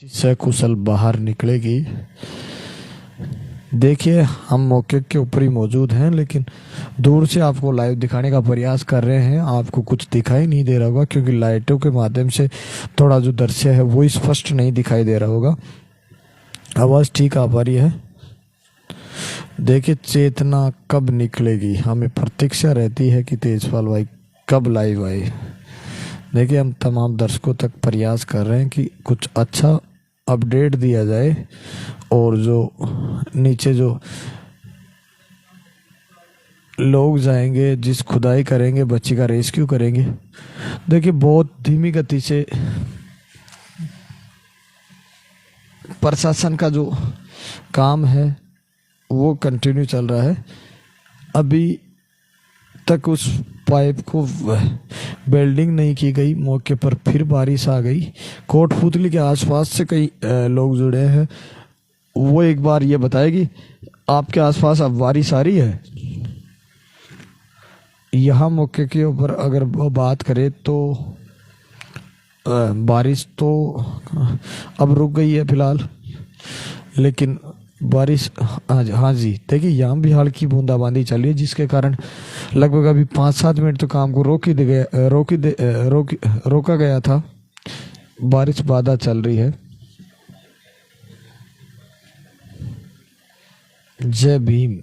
सकुशल बाहर निकलेगी। देखिए हम मौके के ऊपर ही मौजूद हैं, लेकिन दूर से आपको लाइव दिखाने का प्रयास कर रहे हैं। आपको कुछ दिखाई नहीं दे रहा होगा क्योंकि लाइटों के माध्यम से थोड़ा जो दृश्य है वो स्पष्ट नहीं दिखाई दे रहा होगा। आवाज़ ठीक आ पा रही है। देखिए चेतना कब निकलेगी, हमें प्रतीक्षा रहती है कि तेजपाल भाई कब लाइव आए। देखिए हम तमाम दर्शकों तक प्रयास कर रहे हैं कि कुछ अच्छा अपडेट दिया जाए और जो नीचे जो लोग जाएंगे, जिस खुदाई करेंगे, बच्ची का रेस्क्यू करेंगे। देखिए बहुत धीमी गति से प्रशासन का जो काम है वो कंटिन्यू चल रहा है। अभी तक उस पाइप को वेल्डिंग नहीं की गई। मौके पर फिर बारिश आ गई। कोटपुतली के आसपास से कई लोग जुड़े हैं। वो एक बार ये बताएगी आपके आसपास अब बारिश आ रही है। यहाँ मौके के ऊपर अगर बात करें तो बारिश तो अब रुक गई है फिलहाल, लेकिन बारिश हाँ जी देखिए यहाँ भी हल्की बूंदाबांदी चल रही है, जिसके कारण लगभग अभी 5-7 मिनट तो काम को रोका गया था। बारिश बाधा चल रही है। जय भीम।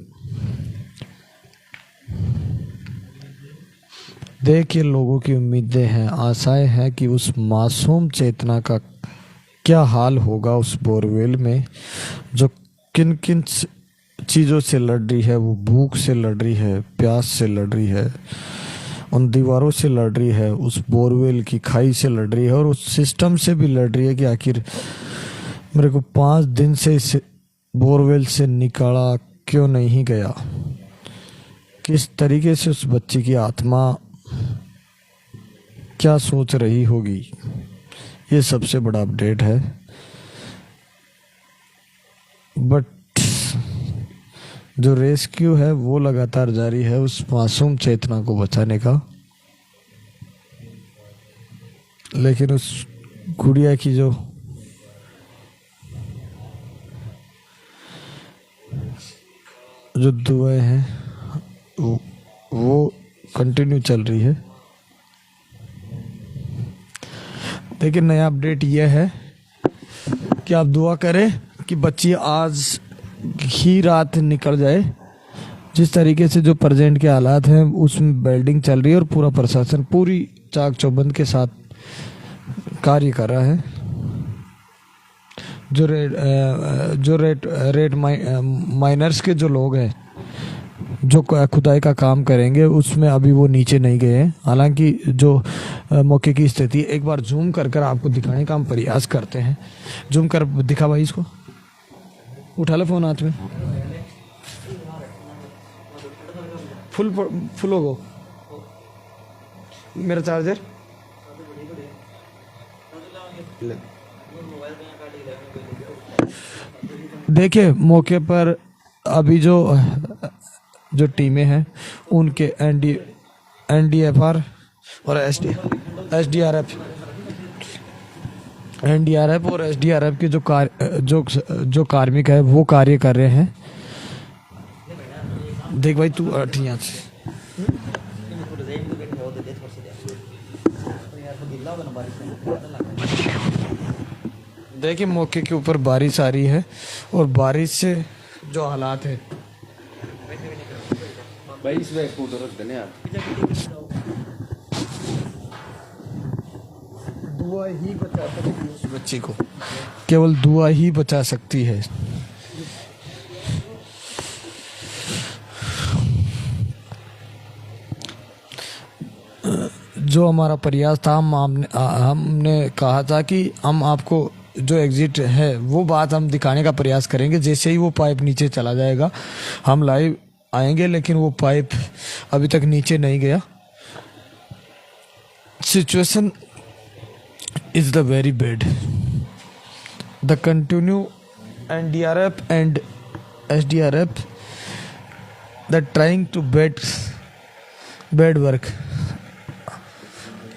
देखिए लोगों की उम्मीदें हैं, आशाएं हैं कि उस मासूम चेतना का क्या हाल होगा उस बोरवेल में, जो किन किन चीज़ों से लड़ रही है। वो भूख से लड़ रही है, प्यास से लड़ रही है, उन दीवारों से लड़ रही है, उस बोरवेल की खाई से लड़ रही है और उस सिस्टम से भी लड़ रही है कि आखिर मेरे को 5 दिन से इस बोरवेल से निकाला क्यों नहीं गया। किस तरीके से उस बच्ची की आत्मा क्या सोच रही होगी, ये सबसे बड़ा अपडेट है। बट जो रेस्क्यू है वो लगातार जारी है उस मासूम चेतना को बचाने का। लेकिन उस गुड़िया की जो दुआएं हैं वो कंटिन्यू चल रही है। देखिए नया अपडेट यह है कि आप दुआ करें कि बच्ची आज ही रात निकल जाए। जिस तरीके से जो प्रेजेंट के हालात हैं उसमें बिल्डिंग चल रही है और पूरा प्रशासन पूरी चाक चौबंद के साथ कार्य कर रहा है। जो रेड माइनर्स के जो लोग हैं जो खुदाई का काम करेंगे उसमें अभी वो नीचे नहीं गए हैं। हालांकि जो मौके की स्थिति एक बार जूम कर आपको दिखाने का हम प्रयास करते हैं। जूम कर दिखा भाई, इसको उठा लो फोन हाथ में। फुल होगो मेरा चार्जर। देखिए मौके पर अभी जो टीमें हैं उनके एनडीएफआर और एनडीआरएफ और एसडीआरएफ के जो कार्मिक है वो कार्य कर रहे हैं। देख भाई तू यहाँ से देखिए मौके के ऊपर बारिश आ रही है और बारिश से जो हालात है भाई इसमें फोटो रख देने आप। दुआ ही बचा सकती है उस बच्ची को, केवल दुआ ही बचा सकती है। जो हमारा प्रयास था हमने कहा था कि हम आपको जो एग्जिट है वो बात हम दिखाने का प्रयास करेंगे। जैसे ही वो पाइप नीचे चला जाएगा हम लाइव आएंगे, लेकिन वो पाइप अभी तक नीचे नहीं गया। Situation is the very bad. The continue NDRF and SDRF that trying to bad work।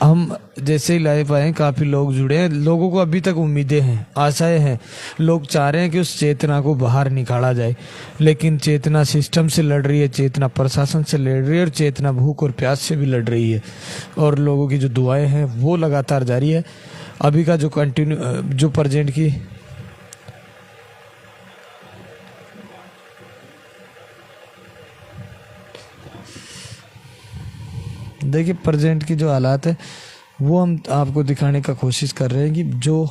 हम जैसे ही लाइव आए काफ़ी लोग जुड़े हैं, लोगों को अभी तक उम्मीदें हैं, आशाएं हैं, लोग चाह रहे हैं कि उस चेतना को बाहर निकाला जाए, लेकिन चेतना सिस्टम से लड़ रही है, चेतना प्रशासन से लड़ रही है, और चेतना भूख और प्यास से भी लड़ रही है, और लोगों की जो दुआएं हैं वो लगातार जारी है। अभी का जो प्रेजेंट की देखिए, प्रेजेंट की जो हालात है वो हम आपको दिखाने का कोशिश कर रहे हैं कि जो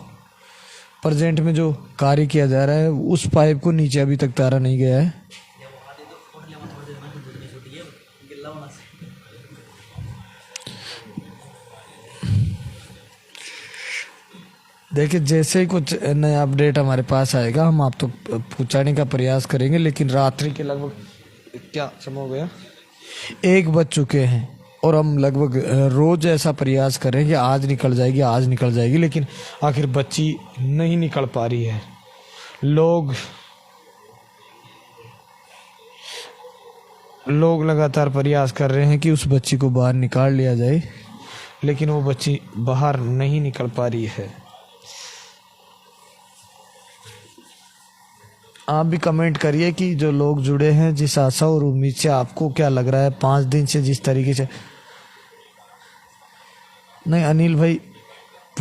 प्रेजेंट में जो कार्य किया जा रहा है उस पाइप को नीचे अभी तक तारा नहीं गया है। देखिए, जैसे ही कुछ नया अपडेट हमारे पास आएगा हम आप तक पहुंचाने का प्रयास करेंगे, लेकिन रात्रि के लगभग क्या समय हो गया, 1 बज चुके हैं, और हम लगभग रोज ऐसा प्रयास करें कि आज निकल जाएगी, आज निकल जाएगी, लेकिन आखिर बच्ची नहीं निकल पा रही है। लोग लगातार प्रयास कर रहे हैं कि उस बच्ची को बाहर निकाल लिया जाए, लेकिन वो बच्ची बाहर नहीं निकल पा रही है। आप भी कमेंट करिए कि जो लोग जुड़े हैं, जिस आशा और उम्मीद से, आपको क्या लग रहा है 5 दिन से जिस तरीके से। नहीं अनिल भाई,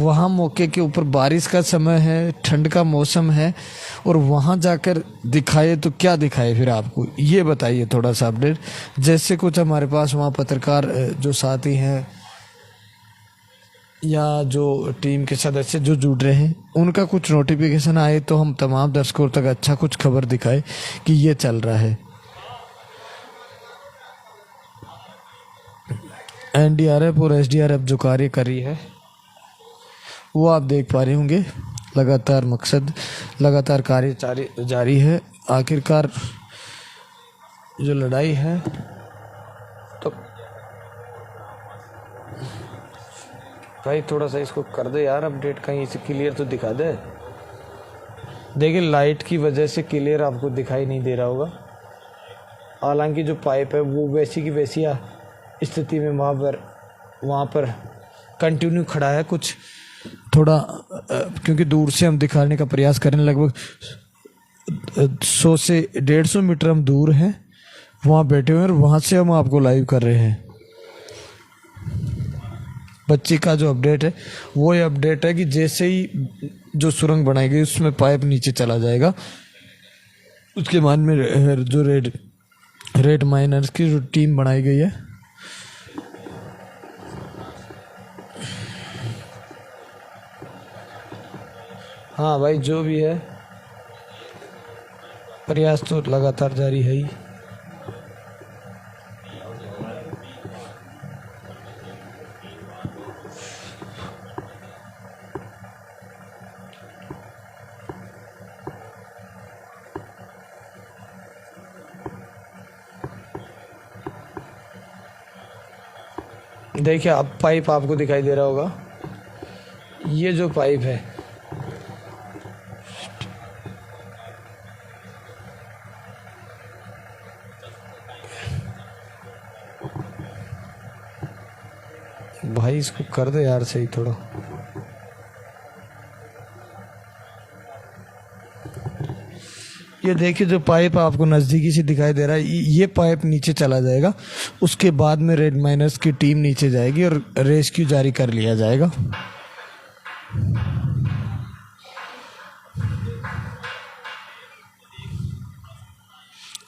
वहाँ मौके के ऊपर बारिश का समय है, ठंड का मौसम है, और वहाँ जाकर दिखाए तो क्या दिखाए फिर आपको, ये बताइए थोड़ा सा अपडेट। जैसे कुछ हमारे पास वहाँ पत्रकार जो साथी हैं या जो टीम के सदस्य जो जुड़ रहे हैं, उनका कुछ नोटिफिकेशन आए तो हम तमाम दर्शकों तक अच्छा कुछ खबर दिखाए कि ये चल रहा है। एनडीआरएफ और एसडीआरएफ जो कार्य कर रही है वो आप देख पा रहे होंगे, लगातार कार्य जारी है। आखिरकार जो लड़ाई है, तो भाई थोड़ा सा इसको कर दे यार अपडेट, कहीं इसे क्लियर तो दिखा दे। देखिए, लाइट की वजह से क्लियर आपको दिखाई नहीं दे रहा होगा, हालांकि जो पाइप है वो वैसी की वैसी स्थिति में वहाँ पर कंटिन्यू खड़ा है। कुछ थोड़ा क्योंकि दूर से हम दिखाने का प्रयास करें, लगभग 100 से 150 मीटर हम दूर हैं, वहाँ बैठे हुए हैं, और वहाँ से हम आपको लाइव कर रहे हैं। बच्ची का जो अपडेट है वो ये अपडेट है कि जैसे ही जो सुरंग बनाई गई उसमें पाइप नीचे चला जाएगा, उसके बाद में जो रेड माइनर्स की जो टीम बनाई गई है, हाँ भाई जो भी है प्रयास तो लगातार जारी है ही। देखिए, अब पाइप आपको दिखाई दे रहा होगा, ये जो पाइप है भाई, इसको कर दे यार सही थोड़ा। ये देखिए, जो पाइप आपको नज़दीकी से दिखाई दे रहा है, ये पाइप नीचे चला जाएगा, उसके बाद में रेड माइनर्स की टीम नीचे जाएगी और रेस्क्यू जारी कर लिया जाएगा।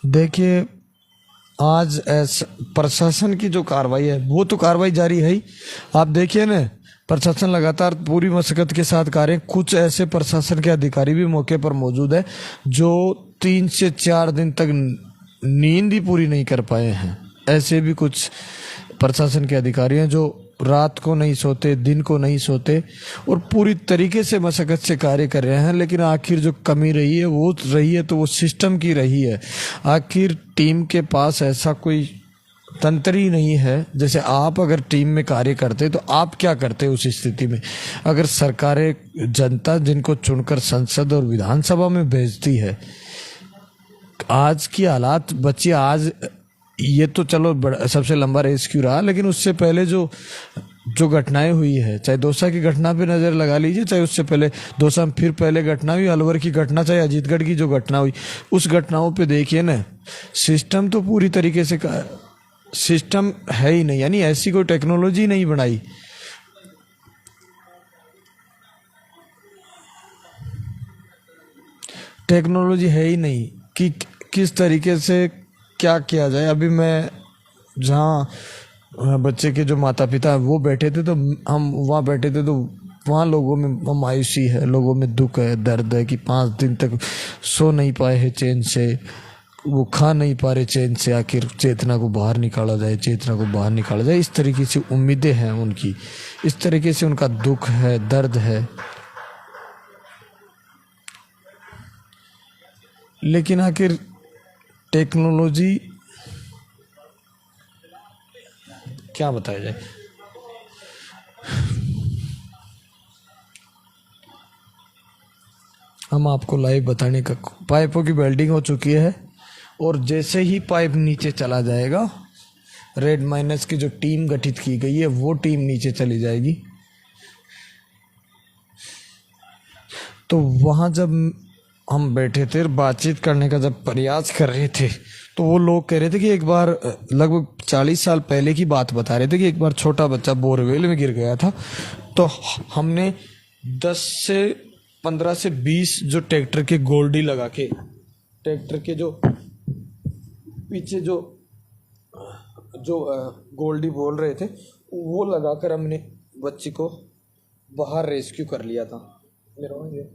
देखिए, आज प्रशासन की जो कार्रवाई है वो तो कार्रवाई जारी है ही। आप देखिए ना, प्रशासन लगातार पूरी मशक्कत के साथ कार्य, कुछ ऐसे प्रशासन के अधिकारी भी मौके पर मौजूद है जो 3 से 4 दिन तक नींद ही पूरी नहीं कर पाए हैं। ऐसे भी कुछ प्रशासन के अधिकारी हैं जो रात को नहीं सोते, दिन को नहीं सोते, और पूरी तरीके से मशक्कत से कार्य कर रहे हैं, लेकिन आखिर जो कमी रही है वो रही है तो वो सिस्टम की रही है। आखिर टीम के पास ऐसा कोई तंत्र ही नहीं है। जैसे आप अगर टीम में कार्य करते तो आप क्या करते उस स्थिति में, अगर सरकारें, जनता जिनको चुनकर संसद और विधानसभा में भेजती है, आज की हालात बच्ची, आज ये तो चलो सबसे लंबा रेस्क्यू रहा, लेकिन उससे पहले जो जो घटनाएं हुई है, चाहे दौसा की घटना पे नज़र लगा लीजिए, चाहे उससे पहले दौसा में फिर पहले घटना हुई अलवर की घटना, चाहे अजीतगढ़ की जो घटना हुई, उस घटनाओं पे देखिए ना, सिस्टम तो पूरी तरीके से सिस्टम है ही नहीं, यानी ऐसी कोई टेक्नोलॉजी नहीं बनाई। टेक्नोलॉजी है ही नहीं कि किस तरीके से क्या किया जाए। अभी मैं जहाँ बच्चे के जो माता पिता वो बैठे थे, तो हम वहाँ बैठे थे, तो वहाँ लोगों में मायूसी है, लोगों में दुख है, दर्द है कि 5 दिन तक सो नहीं पाए हैं चैन से, वो खा नहीं पा रहे चैन से, आखिर चेतना को बाहर निकाला जाए, चेतना को बाहर निकाला जाए। इस तरीके से उम्मीदें हैं उनकी, इस तरीके से उनका दुख है, दर्द है। लेकिन आखिर टेक्नोलॉजी क्या बताया जाए। हम आपको लाइव बताने का, पाइपों की वेल्डिंग हो चुकी है, और जैसे ही पाइप नीचे चला जाएगा, रेड माइनस की जो टीम गठित की गई है वो टीम नीचे चली जाएगी। तो वहाँ जब हम बैठे थे, बातचीत करने का जब प्रयास कर रहे थे, तो वो लोग कह रहे थे कि एक बार, लगभग 40 साल पहले की बात बता रहे थे कि एक बार छोटा बच्चा बोरवेल में गिर गया था, तो हमने 10 से 15 से 20 जो ट्रैक्टर के गोल्डी लगा के, ट्रैक्टर के जो पीछे जो गोल्डी बोल रहे थे, वो लगाकर हमने बच्ची को बाहर रेस्क्यू कर लिया था। मेरा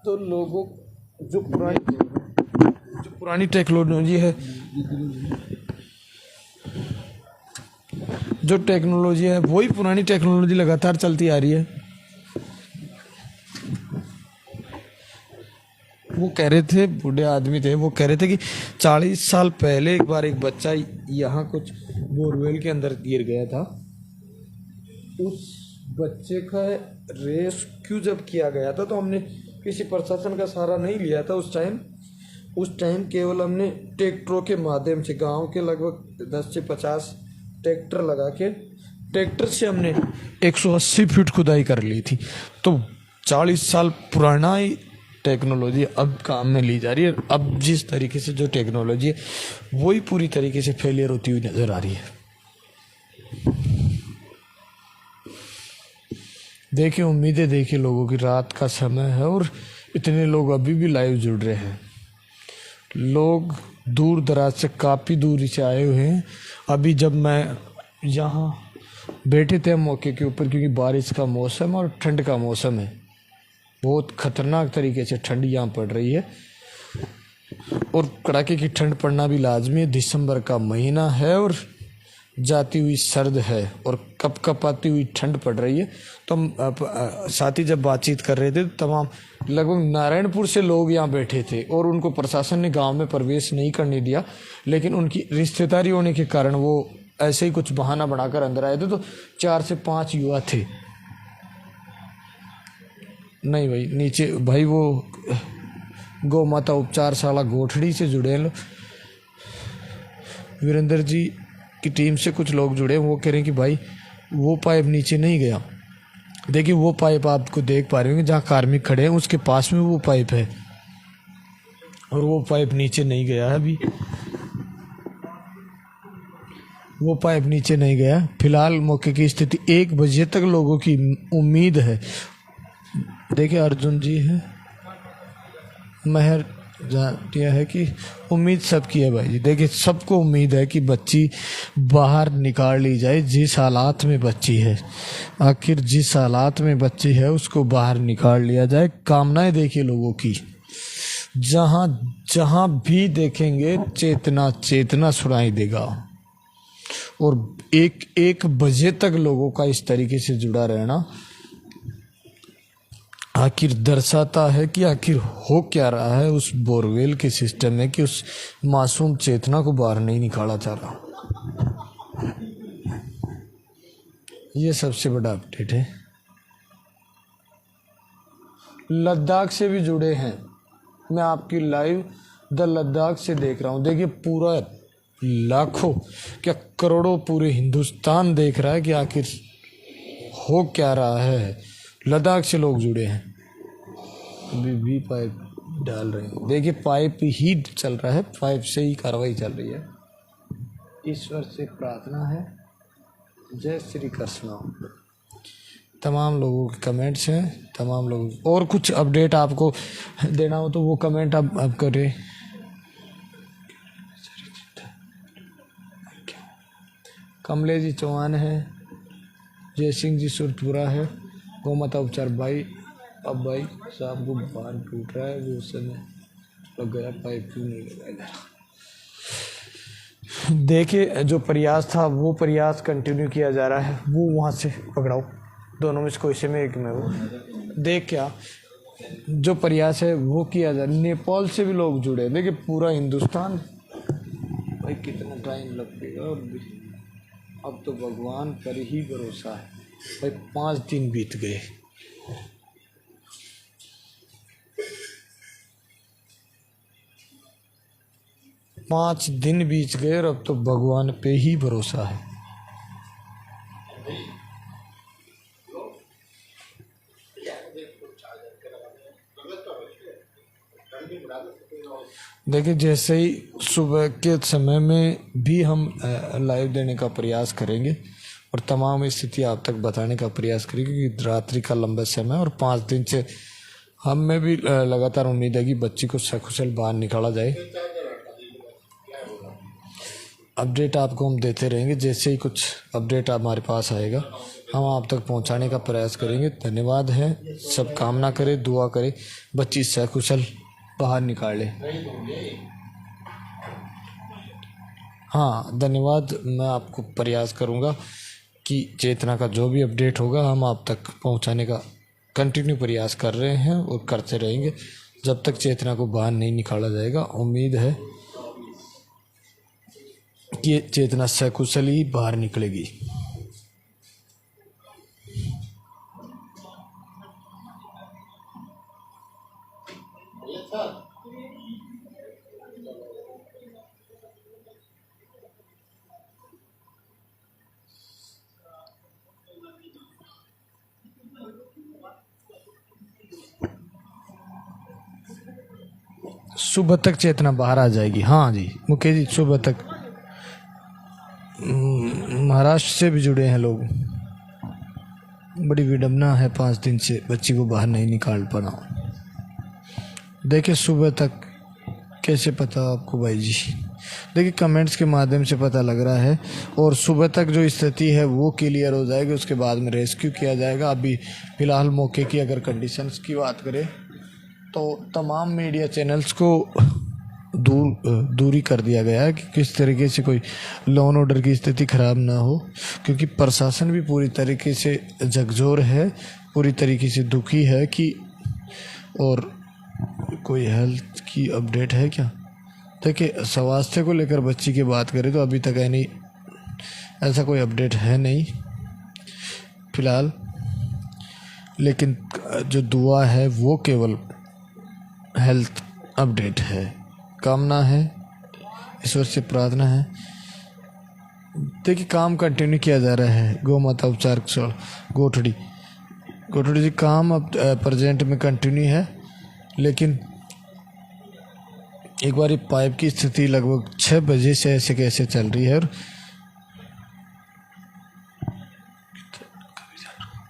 तो लोगों जो पुरानी टेक्नोलॉजी है, जो टेक्नोलॉजी है वही पुरानी टेक्नोलॉजी लगातार चलती आ रही है। वो कह रहे थे, बूढ़े आदमी थे, वो कह रहे थे कि 40 साल पहले एक बार एक बच्चा यहाँ कुछ बोरवेल के अंदर गिर गया था। उस बच्चे का रेस्क्यू जब किया गया था, तो हमने किसी प्रशासन का सहारा नहीं लिया था उस टाइम केवल हमने ट्रैक्टरों के माध्यम से, गांव के लगभग 10 से 50 ट्रैक्टर लगा के, ट्रैक्टर से हमने 180 फीट खुदाई कर ली थी। तो 40 साल पुराना ही टेक्नोलॉजी अब काम में ली जा रही है। अब जिस तरीके से जो टेक्नोलॉजी है वही पूरी तरीके से फेलियर होती हुई नजर आ रही है। देखिए, उम्मीदें देखिए लोगों की, रात का समय है और इतने लोग अभी भी लाइव जुड़ रहे हैं। लोग दूर दराज से, काफ़ी दूरी से आए हुए हैं। अभी जब मैं यहाँ बैठे थे मौके के ऊपर, क्योंकि बारिश का मौसम और ठंड का मौसम है, बहुत खतरनाक तरीके से ठंड यहाँ पड़ रही है, और कड़ाके की ठंड पड़ना भी लाजमी है। दिसंबर का महीना है और जाती हुई सर्द है और कपकपाती हुई ठंड पड़ रही है। तो हम साथी जब बातचीत कर रहे थे, तमाम लगभग नारायणपुर से लोग यहाँ बैठे थे, और उनको प्रशासन ने गांव में प्रवेश नहीं करने दिया, लेकिन उनकी रिश्तेदारी होने के कारण वो ऐसे ही कुछ बहाना बनाकर अंदर आए थे। तो 4 से 5 युवा थे। नहीं भाई, नीचे भाई वो गौ माता उपचारशाला गोठड़ी से जुड़े हैं, वीरेंद्र जी की टीम से कुछ लोग जुड़े, वो कह रहे हैं कि भाई वो पाइप नीचे नहीं गया। देखिए, वो पाइप आपको देख पा रहे होंगे, जहाँ कार्मिक खड़े हैं उसके पास में वो पाइप है, और वो पाइप नीचे नहीं गया है। अभी वो पाइप नीचे नहीं गया। फिलहाल मौके की स्थिति 1 बजे तक लोगों की उम्मीद है। देखिए, अर्जुन जी है, महर यह है कि उम्मीद सबकी है भाई जी। देखिए, सबको उम्मीद है कि बच्ची बाहर निकाल ली जाए, जिस हालात में बच्ची है, आखिर जिस हालात में बच्ची है उसको बाहर निकाल लिया जाए। कामनाएं देखिए लोगों की, जहाँ जहाँ भी देखेंगे चेतना चेतना सुनाई देगा, और 1 बजे तक लोगों का इस तरीके से जुड़ा रहना आखिर दर्शाता है कि आखिर हो क्या रहा है उस बोरवेल के सिस्टम में, कि उस मासूम चेतना को बाहर नहीं निकाला जा रहा। ये सबसे बड़ा अपडेट है। लद्दाख से भी जुड़े हैं, मैं आपकी लाइव द लद्दाख से देख रहा हूँ। देखिए, पूरा लाखों क्या करोड़ों पूरे हिंदुस्तान देख रहा है कि आखिर हो क्या रहा है। लद्दाख से लोग जुड़े हैं, अभी भी पाइप डाल रहे हैं। देखिए पाइप ही चल रहा है, पाइप से ही कार्रवाई चल रही है। ईश्वर से प्रार्थना है, जय श्री कृष्ण। तमाम लोगों के कमेंट्स हैं, तमाम लोग। और कुछ अपडेट आपको देना हो तो वो कमेंट आप करें। कमलेश जी चौहान है, जय सिंह जी सुरपुरा है, गोमाता उपचार भाई। अब भाई साहब को बाहर टूट रहा है, वो समय लग गया, पाइप क्यों नहीं लगाया। देखिए जो प्रयास था वो प्रयास कंटिन्यू किया जा रहा है, वो वहाँ से पकड़ाओ, दोनों में से कोई से में एक में वो देख क्या जो प्रयास है वो किया जा रहा है। नेपाल से भी लोग जुड़े, देखिए पूरा हिंदुस्तान। भाई कितना टाइम लगेगा, अब तो भगवान पर ही भरोसा है। भाई 5 दिन बीत गए, पाँच दिन बीत गए और अब तो भगवान पे ही भरोसा है। देखिए जैसे ही सुबह के समय में भी हम लाइव देने का प्रयास करेंगे और तमाम स्थिति आप तक बताने का प्रयास करेंगे, क्योंकि रात्रि का लंबा समय और 5 दिन से हम में भी लगातार उम्मीद है कि बच्ची को सकुशल बाहर निकाला जाए। अपडेट आपको हम देते रहेंगे, जैसे ही कुछ अपडेट हमारे पास आएगा हम आप तक पहुंचाने का प्रयास करेंगे। धन्यवाद है, सब कामना करें, दुआ करें, बच्ची सकुशल बाहर निकाले। हाँ धन्यवाद, मैं आपको प्रयास करूँगा कि चेतना का जो भी अपडेट होगा हम आप तक पहुंचाने का कंटिन्यू प्रयास कर रहे हैं और करते रहेंगे जब तक चेतना को बाहर नहीं निकाला जाएगा। उम्मीद है कि चेतना सकुशल ही बाहर निकलेगी। सुबह तक चेतना बाहर आ जाएगी। हाँ जी मुकेश जी, सुबह तक। महाराष्ट्र से भी जुड़े हैं लोग, बड़ी विडम्बना है 5 दिन से बच्ची को बाहर नहीं निकाल पाना। देखिए सुबह तक कैसे पता आपको भाई जी, देखिए कमेंट्स के माध्यम से पता लग रहा है। और सुबह तक जो स्थिति है वो क्लियर हो जाएगी, उसके बाद में रेस्क्यू किया जाएगा। अभी फ़िलहाल मौके की अगर कंडीशंस की बात करें तो तमाम मीडिया चैनल्स को दूरी कर दिया गया है कि किस तरीके से कोई लॉ एंड ऑर्डर की स्थिति ख़राब ना हो, क्योंकि प्रशासन भी पूरी तरीके से झकझोर है, पूरी तरीके से दुखी है कि। और कोई हेल्थ की अपडेट है क्या? देखिए स्वास्थ्य को लेकर बच्ची की बात करें तो अभी तक है नहीं, ऐसा कोई अपडेट है नहीं फिलहाल, लेकिन जो दुआ है वो केवल हेल्थ अपडेट है। कामना है, ईश्वर से प्रार्थना है। देखिए काम कंटिन्यू किया जा रहा है। गौ माता उपचार गोठड़ी जी काम अब प्रेजेंट में कंटिन्यू है, लेकिन एक बार पाइप की स्थिति लगभग 6 बजे से ऐसे कैसे चल रही है। और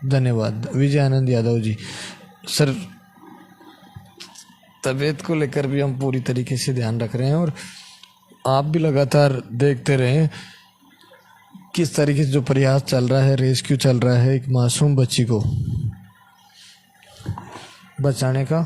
धन्यवाद विजय आनंद यादव जी। सर तबीयत को लेकर भी हम पूरी तरीके से ध्यान रख रहे हैं और आप भी लगातार देखते रहें किस तरीके से जो प्रयास चल रहा है, रेस्क्यू चल रहा है एक मासूम बच्ची को बचाने का।